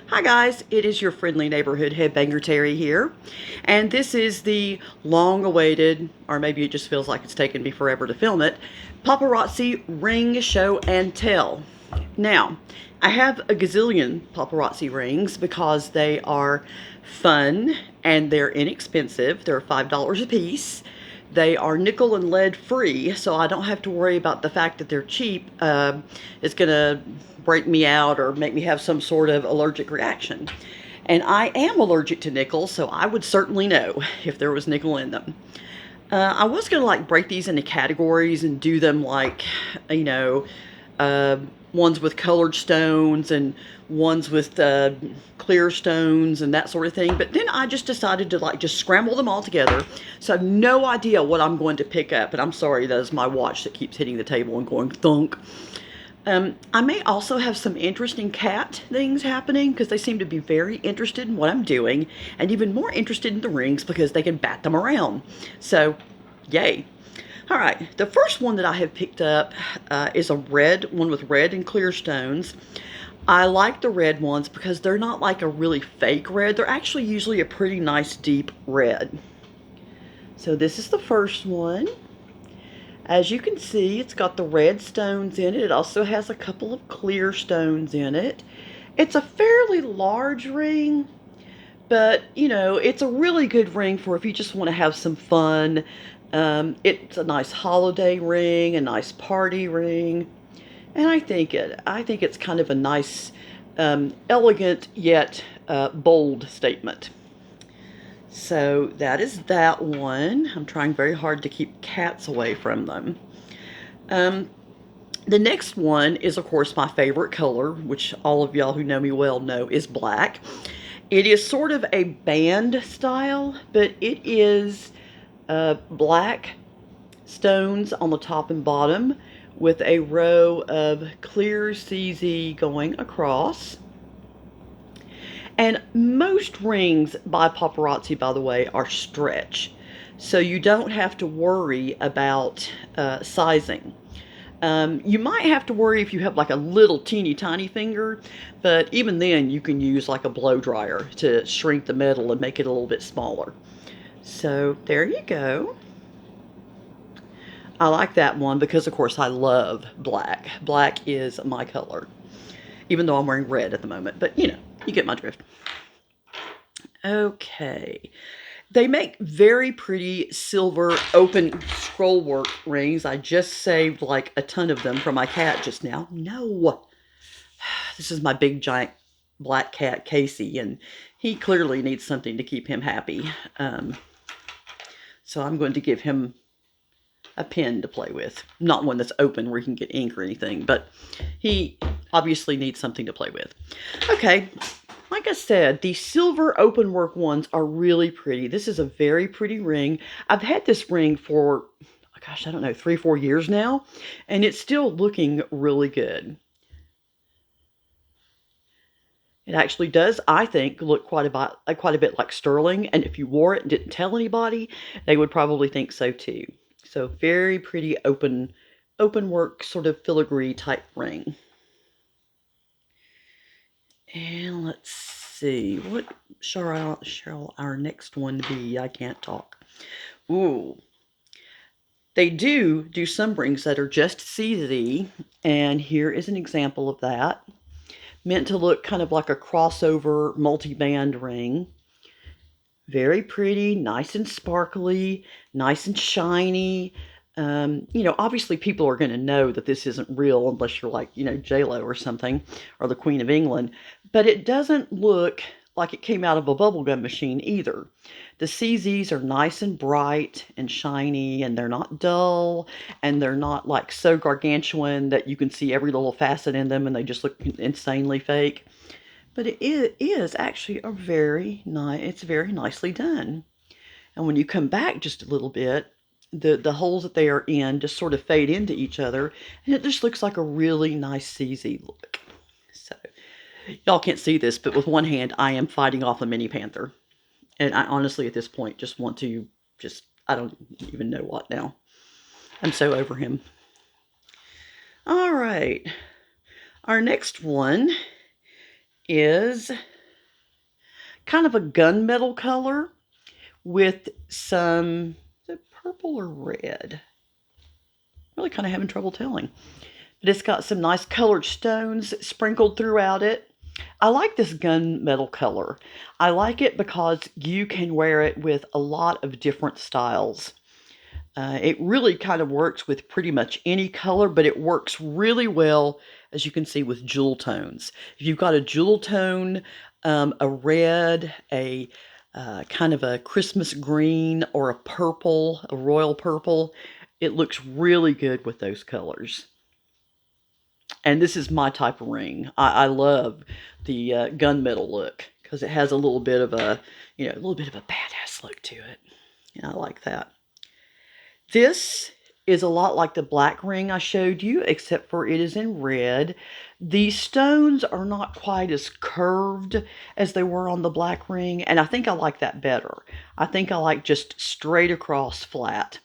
Hi guys, it is your friendly neighborhood headbanger Terry here, and this is the long-awaited, or maybe it just feels like it's taken me forever to film it, Paparazzi Ring Show and Tell. Now, I have a gazillion paparazzi rings because they are fun and they're inexpensive. They're $5 a piece. They are nickel and lead free, so I don't have to worry about the fact that they're cheap. It's going to break me out or make me have some sort of allergic reaction. And I am allergic to nickel, so I would certainly know if there was nickel in them. I was going to like break these into categories and do them like, you know, uh, ones with colored stones and ones with clear stones and that sort of thing. But then I just decided to like just scramble them all together. So I have no idea what I'm going to pick up. And I'm sorry, that is my watch that keeps hitting the table and going thunk. I may also have some interesting cat things happening because they seem to be very interested in what I'm doing and even more interested in the rings because they can bat them around. So, yay. All right, the first one that I have picked up is a red one with red and clear stones. I like the red ones because they're not like a really fake red. They're actually usually a pretty nice deep red. So this is the first one. As you can see, it's got the red stones in it. It also has a couple of clear stones in it. It's a fairly large ring, but you know, it's a really good ring for if you just want to have some fun. It's a nice holiday ring, a nice party ring, and I think it's kind of a nice, elegant yet bold statement. So that is that one. I'm trying very hard to keep cats away from them. Um, the next one is, of course, my favorite color, which all of y'all who know me well know is black. It is sort of a band style, but it is black stones on the top and bottom with a row of clear CZ going across. And most rings by Paparazzi, by the way, are stretch. So you don't have to worry about sizing. You might have to worry if you have like a little teeny tiny finger, but even then you can use like a blow dryer to shrink the metal and make it a little bit smaller. So there you go. I like that one because of course I love black. Black is my color, even though I'm wearing red at the moment, but you know, you get my drift. Okay. They make very pretty silver open scroll work rings. I just saved like a ton of them from my cat just now. No, this is my big giant black cat Casey, and he clearly needs something to keep him happy. So I'm going to give him a pen to play with. Not one that's open where he can get ink or anything, but he obviously needs something to play with. Okay, like I said, the silver open work ones are really pretty. This is a very pretty ring. I've had this ring for, gosh, I don't know, 3 or 4 years now, and it's still looking really good. It actually does, I think, look quite a bit like sterling, and if you wore it and didn't tell anybody, they would probably think so too. So very pretty open work sort of filigree type ring. And let's see, what shall our next one be? I can't talk. Ooh, they do some rings that are just CZ, and here is an example of that. Meant to look kind of like a crossover multi-band ring. Very pretty, nice and sparkly, nice and shiny. You know, obviously people are going to know that this isn't real unless you're like, you know, J-Lo or something, or the Queen of England. But it doesn't look like it came out of a bubblegum machine either. The CZs are nice and bright and shiny, and they're not dull, and they're not like so gargantuan that you can see every little facet in them and they just look insanely fake. But it is actually it's very nicely done. And when you come back just a little bit, the holes that they are in just sort of fade into each other, and it just looks like a really nice CZ look. So y'all can't see this, but with one hand I am fighting off a mini panther. And I honestly at this point just want to I don't even know what now. I'm so over him. All right. Our next one is kind of a gunmetal color with some, is it purple or red? Really kind of having trouble telling. But it's got some nice colored stones sprinkled throughout it. I like this gunmetal color. I like it because you can wear it with a lot of different styles. It really kind of works with pretty much any color, but it works really well, as you can see, with jewel tones. If you've got a jewel tone, a red, a kind of a Christmas green, or a purple, a royal purple, it looks really good with those colors. And this is my type of ring. I love the gunmetal look because it has a little bit of a, a little bit of a badass look to it. Yeah, I like that. This is a lot like the black ring I showed you, except for it is in red. The stones are not quite as curved as they were on the black ring, and I think I like that better. I think I like just straight across flat.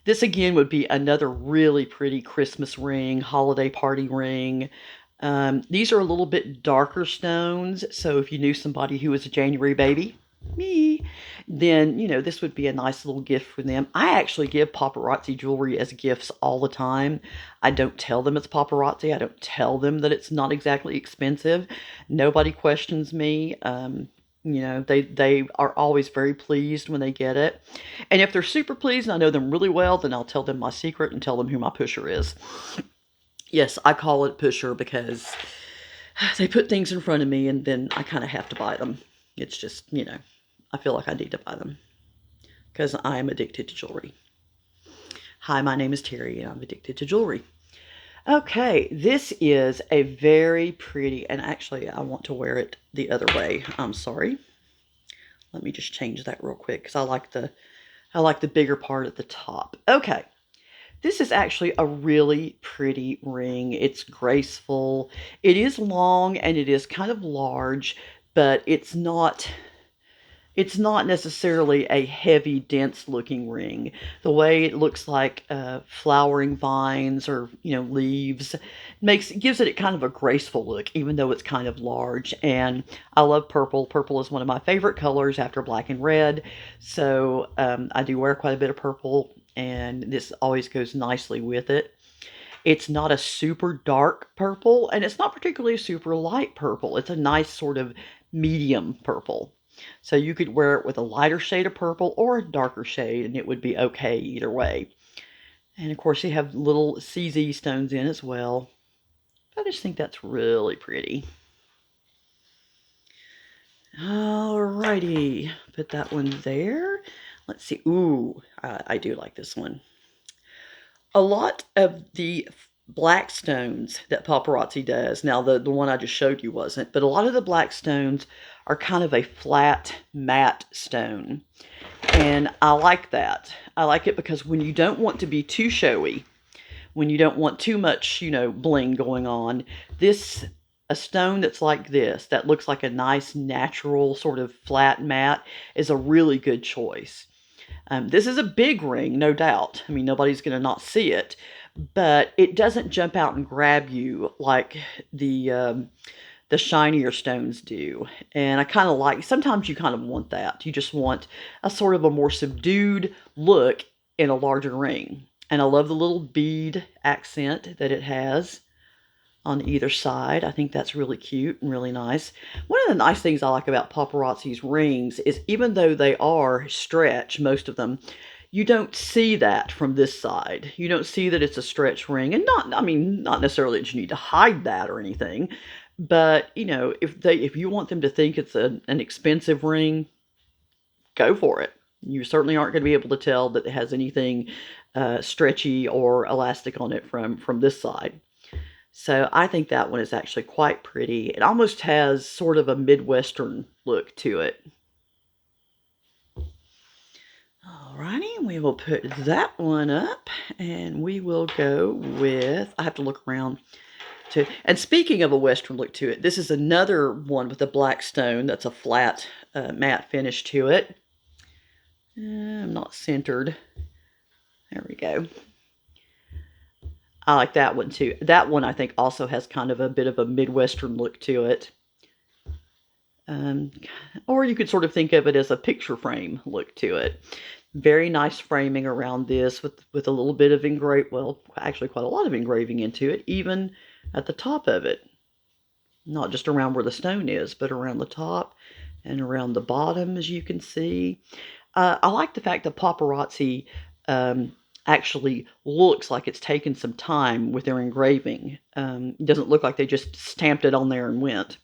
This again would be another really pretty Christmas ring, holiday party ring. These are a little bit darker stones, so if you knew somebody who was a January baby, me, then, this would be a nice little gift for them. I actually give paparazzi jewelry as gifts all the time. I don't tell them it's paparazzi. I don't tell them that it's not exactly expensive. Nobody questions me. They are always very pleased when they get it. And if they're super pleased and I know them really well, then I'll tell them my secret and tell them who my pusher is. Yes, I call it pusher because they put things in front of me and then I kind of have to buy them. It's just, I feel like I need to buy them because I am addicted to jewelry. Hi, my name is Terry and I'm addicted to jewelry. Okay, this is a very pretty, and actually I want to wear it the other way. I'm sorry. Let me just change that real quick because I like the bigger part at the top. Okay. This is actually a really pretty ring. It's graceful. It is long and it is kind of large, but it's not necessarily a heavy, dense looking ring. The way it looks like flowering vines or, leaves gives it kind of a graceful look, even though it's kind of large. And I love purple. Purple is one of my favorite colors after black and red. So I do wear quite a bit of purple, and this always goes nicely with it. It's not a super dark purple, and it's not particularly a super light purple. It's a nice sort of medium purple. So you could wear it with a lighter shade of purple or a darker shade, and it would be okay either way. And of course, you have little CZ stones in as well. I just think that's really pretty. Alrighty, put that one there. Let's see. Ooh, I do like this one. A lot of the black stones that Paparazzi does, now the one I just showed you wasn't, but a lot of the black stones are kind of a flat, matte stone. And I like that. I like it because when you don't want to be too showy, when you don't want too much, bling going on, a stone that's like this, that looks like a nice, natural, sort of flat matte, is a really good choice. This is a big ring, no doubt. I mean, nobody's going to not see it, but it doesn't jump out and grab you like the shinier stones do. And I kind of like, sometimes you kind of want that. You just want a sort of a more subdued look in a larger ring. And I love the little bead accent that it has on either side. I think that's really cute and really nice. One of the nice things I like about Paparazzi's rings is even though they are stretch, most of them, you don't see that from this side. You don't see that it's a stretch ring. And not necessarily that you need to hide that or anything. But, if you want them to think it's an expensive ring, go for it. You certainly aren't going to be able to tell that it has anything stretchy or elastic on it from this side. So I think that one is actually quite pretty. It almost has sort of a Midwestern look to it. Alrighty, we will put that one up, and we will go with, I have to look around too. And speaking of a Western look to it, this is another one with a black stone that's a flat matte finish to it. I'm not centered. There we go. I like that one too. That one I think also has kind of a bit of a Midwestern look to it. Um, or you could sort of think of it as a picture frame look to it. Very nice framing around this with a little bit of well, actually quite a lot of engraving into it, even at the top of it. Not just around where the stone is, but around the top and around the bottom, as you can see. I like the fact that Paparazzi actually looks like it's taken some time with their engraving. It doesn't look like they just stamped it on there and went.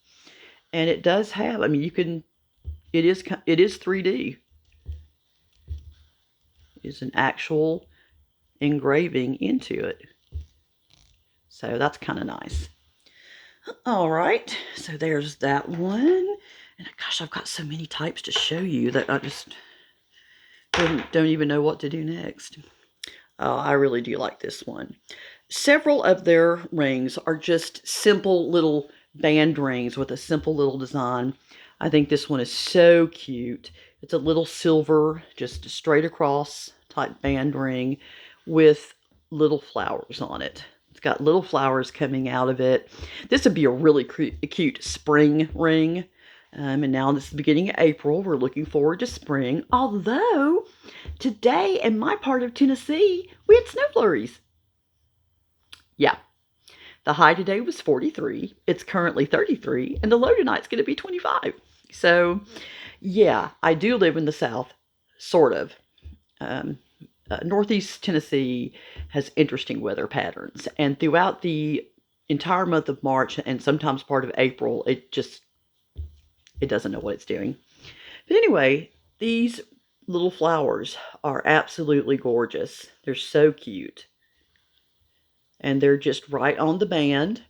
And it does have, I mean, it is 3D. It's an actual engraving into it. So that's kind of nice. All right, so there's that one. And gosh, I've got so many types to show you that I just don't even know what to do next. Oh, I really do like this one. Several of their rings are just simple little band rings with a simple little design. I think this one is so cute. It's a little silver, just straight across type band ring with little flowers on it. It's got little flowers coming out of it. This would be a really cute spring ring. And now this is the beginning of April. We're looking forward to spring. Although today in my part of Tennessee, we had snow flurries. Yeah. The high today was 43. It's currently 33. And the low tonight's going to be 25. So, yeah, I do live in the South, sort of. Northeast Tennessee has interesting weather patterns. And throughout the entire month of March and sometimes part of April, it doesn't know what it's doing. But anyway, these little flowers are absolutely gorgeous. They're so cute. And they're just right on the band.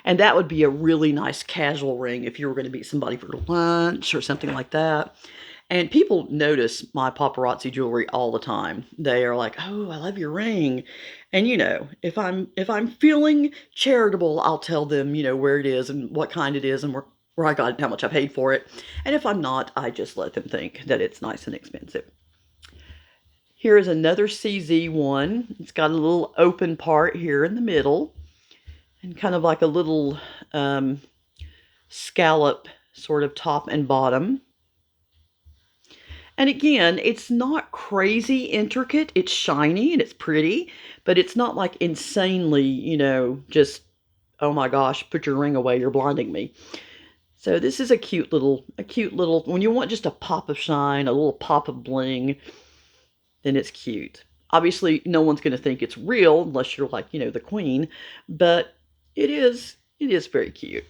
And that would be a really nice casual ring if you were going to meet somebody for lunch or something like that. And people notice my paparazzi jewelry all the time. They are like, "Oh, I love your ring." And if I'm feeling charitable, I'll tell them, where it is and what kind it is and where I got it and how much I paid for it. And if I'm not, I just let them think that it's nice and expensive. Here is another CZ one. It's got a little open part here in the middle and kind of like a little scallop sort of top and bottom. And again, it's not crazy intricate. It's shiny and it's pretty, but it's not like insanely, just, oh my gosh, put your ring away, you're blinding me. So this is a cute little, when you want just a pop of shine, a little pop of bling, then it's cute. Obviously, no one's going to think it's real unless you're like, the queen, but it is very cute.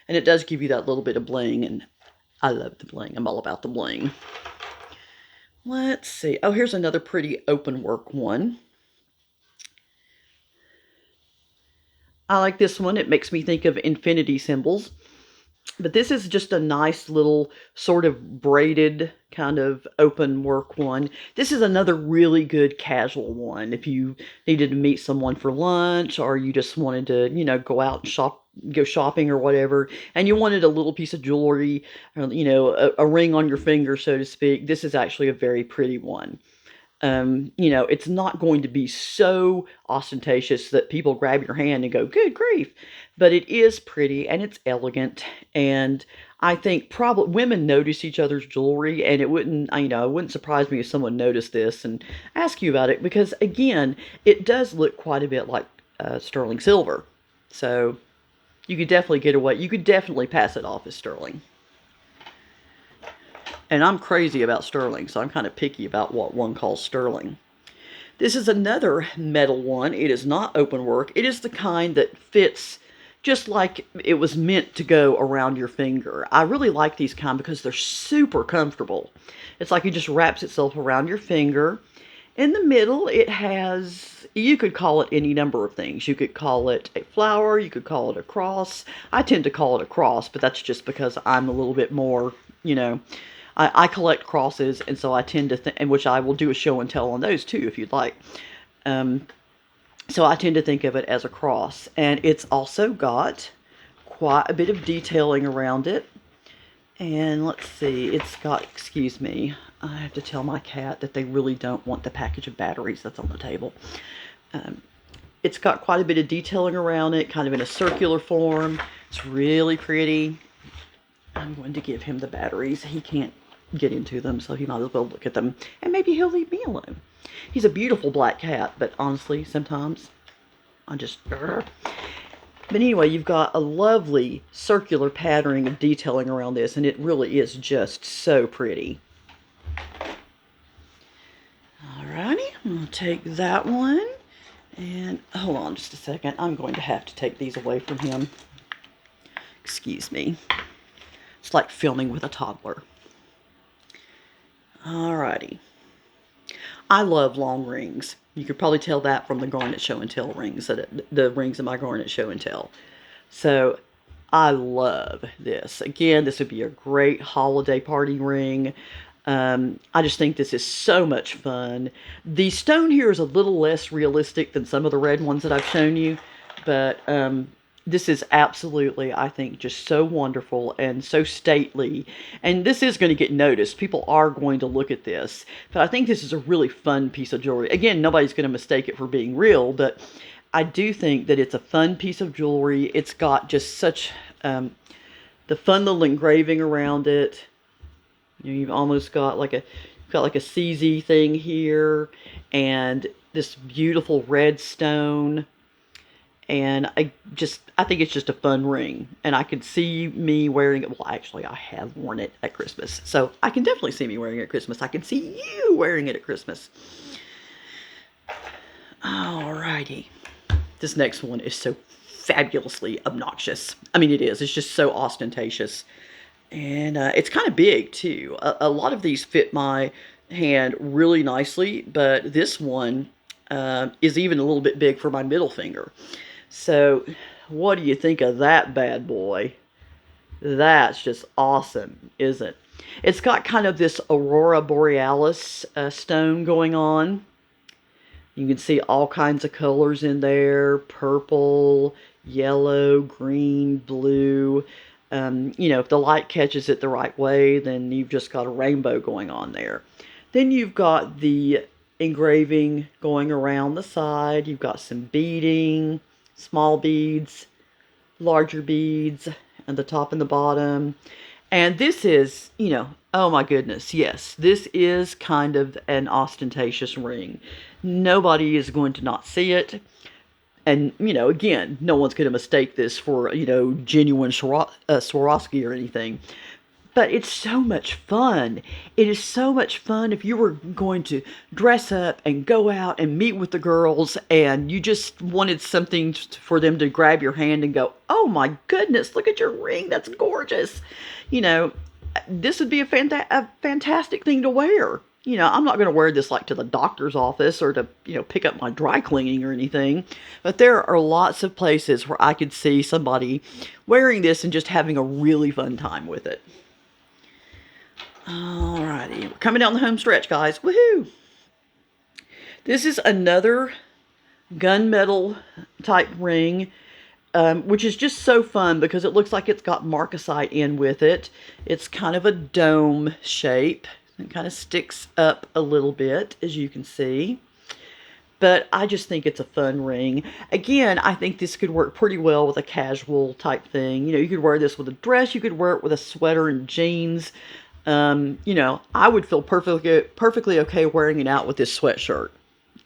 And it does give you that little bit of bling, and I love the bling. I'm all about the bling. Let's see. Oh, here's another pretty open work one. I like this one. It makes me think of infinity symbols. But this is just a nice little sort of braided kind of open work one. This is another really good casual one. If you needed to meet someone for lunch or you just wanted to, go out and go shopping or whatever, and you wanted a little piece of jewelry, or, a ring on your finger, so to speak, this is actually a very pretty one. It's not going to be so ostentatious that people grab your hand and go, good grief. But it is pretty and it's elegant. And I think probably women notice each other's jewelry, and it wouldn't surprise me if someone noticed this and ask you about it, because again, it does look quite a bit like sterling silver. So you could definitely get away. You could definitely pass it off as sterling. And I'm crazy about sterling, so I'm kind of picky about what one calls sterling. This is another metal one. It is not open work. It is the kind that fits just like it was meant to go around your finger. I really like these kind because they're super comfortable. It's like it just wraps itself around your finger. In the middle, it has, you could call it any number of things. You could call it a flower. You could call it a cross. I tend to call it a cross, but that's just because I'm a little bit more, I collect crosses, and so I tend to think, which I will do a show and tell on those too, if you'd like. So I tend to think of it as a cross, and it's also got quite a bit of detailing around it. And let's see, it's got, excuse me, I have to tell my cat that they really don't want the package of batteries that's on the table. It's got quite a bit of detailing around it, kind of in a circular form. It's really pretty. I'm going to give him the batteries. He can't get into them, so he might as well look at them. And maybe he'll leave me alone. He's a beautiful black cat, but honestly, sometimes I just... But anyway, you've got a lovely circular patterning of detailing around this, and it really is just so pretty. Alrighty, I'm going to take that one. And hold on just a second. I'm going to have to take these away from him. Excuse me. It's like filming with a toddler. Alrighty. I love long rings. You could probably tell that from the garnet show and tell rings, the rings in my garnet show and tell. So I love this. Again, this would be a great holiday party ring. I just think this is so much fun. The stone here is a little less realistic than some of the red ones that I've shown you, but this is absolutely, I think, just so wonderful and so stately. And this is going to get noticed. People are going to look at this, but I think this is a really fun piece of jewelry. Again, nobody's going to mistake it for being real, but I do think that it's a fun piece of jewelry. It's got just such the fun little engraving around it. You know, you've almost got like a CZ thing here, and this beautiful red stone. And I think it's just a fun ring, and I could see me wearing it. Well, actually, I have worn it at Christmas, so I can definitely see me wearing it at Christmas. I can see you wearing it at Christmas. Alrighty, this next one is so fabulously obnoxious. I mean, it is. It's just so ostentatious. And it's kind of big, too. A lot of these fit my hand really nicely, but this one is even a little bit big for my middle finger. So, what do you think of that bad boy? That's just awesome, isn't it? It's got kind of this Aurora Borealis stone going on. You can see all kinds of colors in there. Purple, yellow, green, blue. You know, if the light catches it the right way, then you've just got a rainbow going on there. Then you've got the engraving going around the side. You've got some beading, small beads, larger beads, and the top and the bottom. And this is, you know, oh my goodness, yes, this is kind of an ostentatious ring. Nobody is going to not see it. And, you know, again, no one's going to mistake this for, you know, genuine Swarovski or anything. But it's so much fun. It is so much fun if you were going to dress up and go out and meet with the girls and you just wanted something for them to grab your hand and go, oh my goodness, look at your ring. That's gorgeous. You know, this would be a fantastic thing to wear. You know, I'm not going to wear this like to the doctor's office or to, you know, pick up my dry cleaning or anything. But there are lots of places where I could see somebody wearing this and just having a really fun time with it. Alrighty, we're coming down the home stretch, guys. Woohoo! This is another gunmetal type ring, which is just so fun because it looks like it's got marcasite in with it. It's kind of a dome shape. It kind of sticks up a little bit, as you can see. But I just think it's a fun ring. Again, I think this could work pretty well with a casual type thing. You know, you could wear this with a dress. You could wear it with a sweater and jeans. You know, I would feel perfectly okay wearing it out with this sweatshirt.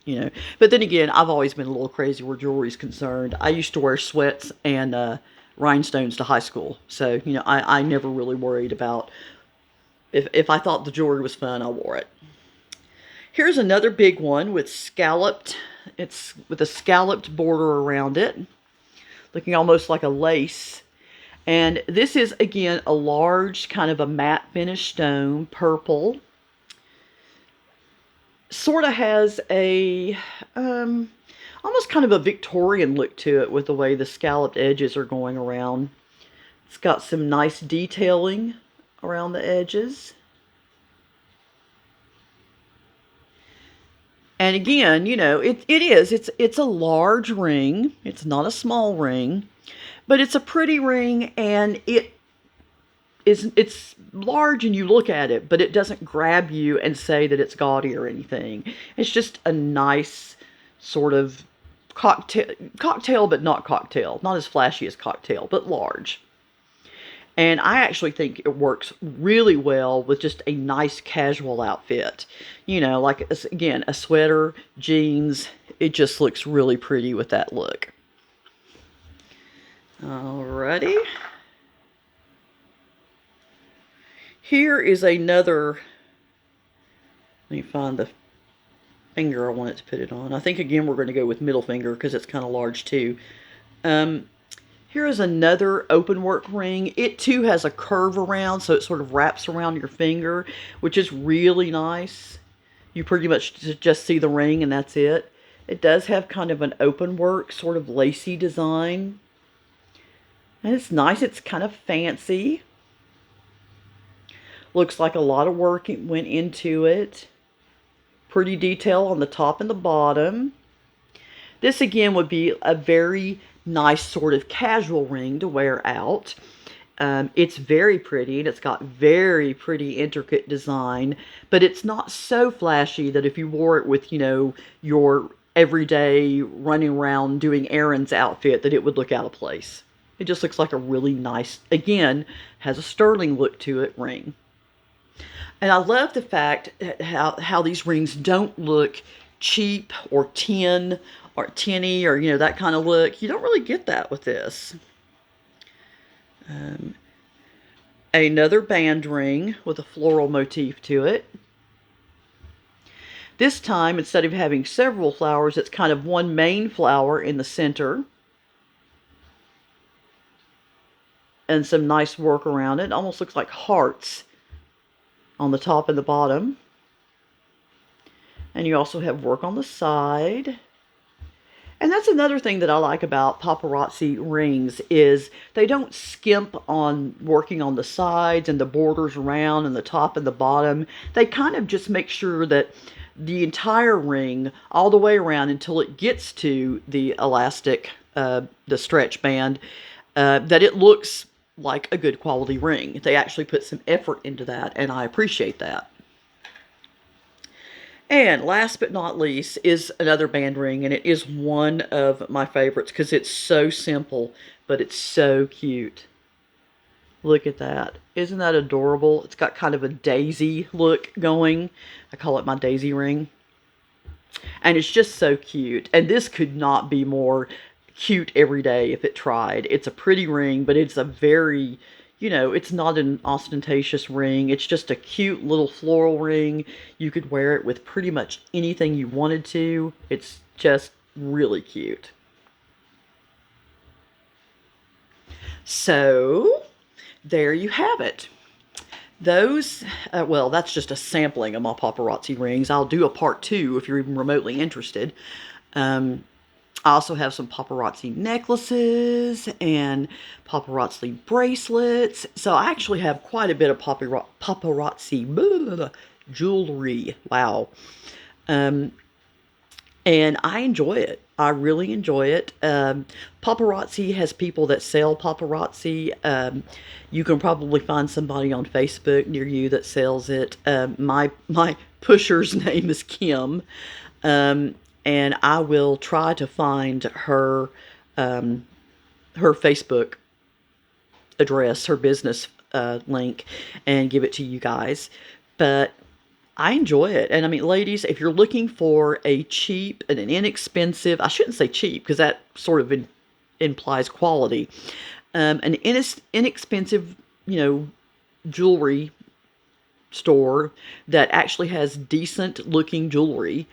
You know, but then again, I've always been a little crazy where jewelry is concerned. I used to wear sweats and rhinestones to high school. So, you know, I never really worried about... If I thought the jewelry was fun, I wore it. Here's another big one with scalloped. It's with a scalloped border around it, looking almost like a lace. And this is, again, a large kind of a matte finish stone, purple. Sort of has a almost kind of a Victorian look to it with the way the scalloped edges are going around. It's got some nice detailing around the edges. And again, you know, it's a large ring. It's not a small ring, but it's a pretty ring, and it's large and you look at it, but it doesn't grab you and say that it's gaudy or anything. It's just a nice sort of cocktail, but not cocktail. Not as flashy as cocktail, but large. And I actually think it works really well with just a nice casual outfit. You know, like, again, a sweater, jeans. It just looks really pretty with that look. Alrighty. Here is another. Let me find the finger I want it to put it on. I think, again, we're going to go with middle finger because it's kind of large too. Here is another open work ring. It too has a curve around, so it sort of wraps around your finger, which is really nice. You pretty much just see the ring and that's it. It does have kind of an open work, sort of lacy design. And it's nice. It's kind of fancy. Looks like a lot of work went into it. Pretty detail on the top and the bottom. This again would be a very nice sort of casual ring to wear out. It's very pretty, and it's got very pretty intricate design, but it's not so flashy that if you wore it with, you know, your everyday running around doing errands outfit, that it would look out of place. It just looks like a really nice, again, has a sterling look to it ring. And I love the fact how these rings don't look cheap or tin or tinny or, you know, that kind of look. You don't really get that with this. Another band ring with a floral motif to it. This time, instead of having several flowers, it's kind of one main flower in the center. And some nice work around it. It almost looks like hearts on the top and the bottom. And you also have work on the side. And that's another thing that I like about paparazzi rings is they don't skimp on working on the sides and the borders around and the top and the bottom. They kind of just make sure that the entire ring all the way around until it gets to the elastic, the stretch band, that it looks like a good quality ring. They actually put some effort into that, and I appreciate that. And last but not least is another band ring, and it is one of my favorites because it's so simple, but it's so cute. Look at that. Isn't that adorable? It's got kind of a daisy look going. I call it my daisy ring. And it's just so cute. And this could not be more cute every day if it tried. It's a pretty ring, but it's a very, you know, it's not an ostentatious ring. It's just a cute little floral ring. You could wear it with pretty much anything you wanted to. It's just really cute. So, there you have it. Those, well, that's just a sampling of my paparazzi rings. I'll do a part 2 if you're even remotely interested. I also have some paparazzi necklaces and paparazzi bracelets. So I actually have quite a bit of paparazzi jewelry. Wow. And I enjoy it. I really enjoy it. Paparazzi has people that sell paparazzi. You can probably find somebody on Facebook near you that sells it. My pusher's name is Kim. And I will try to find her Facebook address, her business link, and give it to you guys. But I enjoy it. And I mean, ladies, if you're looking for a cheap and an inexpensive, I shouldn't say cheap because that sort of implies quality, an inexpensive, you know, jewelry store that actually has decent looking jewelry,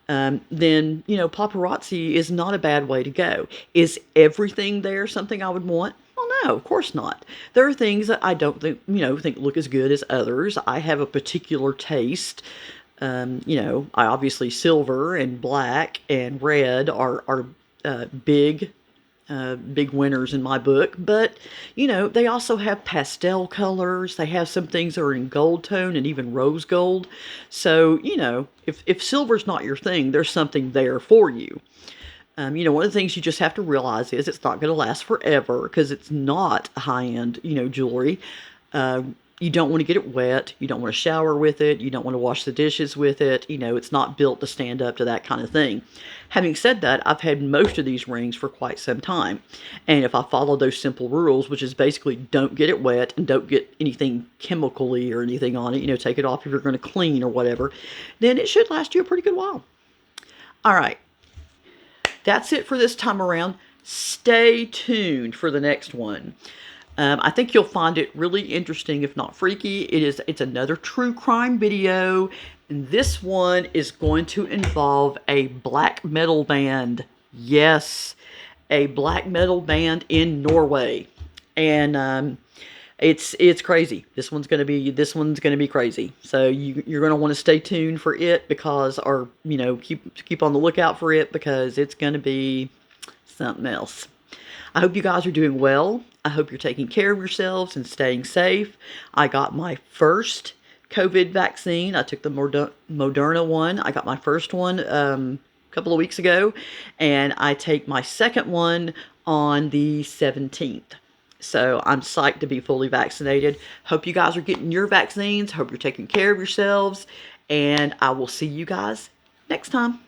then, you know, paparazzi is not a bad way to go. Is everything there something I would want? Well, no, of course not. There are things that I don't think, you know, think look as good as others. I have a particular taste. You know, I obviously silver and black and red are big winners in my book, but you know, they also have pastel colors. They have some things that are in gold tone and even rose gold. So, you know, if silver's not your thing, there's something there for you. You know, one of the things you just have to realize is it's not going to last forever because it's not high-end, you know, jewelry. You don't want to get it wet. You don't want to shower with it. You don't want to wash the dishes with it. You know, it's not built to stand up to that kind of thing. Having said that, I've had most of these rings for quite some time. And if I follow those simple rules, which is basically don't get it wet and don't get anything chemically or anything on it, you know, take it off if you're going to clean or whatever, then it should last you a pretty good while. All right. That's it for this time around. Stay tuned for the next one. I think you'll find it really interesting, if not freaky. It's another true crime video, and this one is going to involve a black metal band. Yes, a black metal band in Norway, and it's crazy. This one's gonna be crazy. So you're gonna want to stay tuned for it, because, or you know, keep on the lookout for it, because it's gonna be something else. I hope you guys are doing well. I hope you're taking care of yourselves and staying safe. I got my first COVID vaccine. I took the Moderna one. I got my first one a couple of weeks ago, and I take my second one on the 17th. So I'm psyched to be fully vaccinated. Hope you guys are getting your vaccines. Hope you're taking care of yourselves, and I will see you guys next time.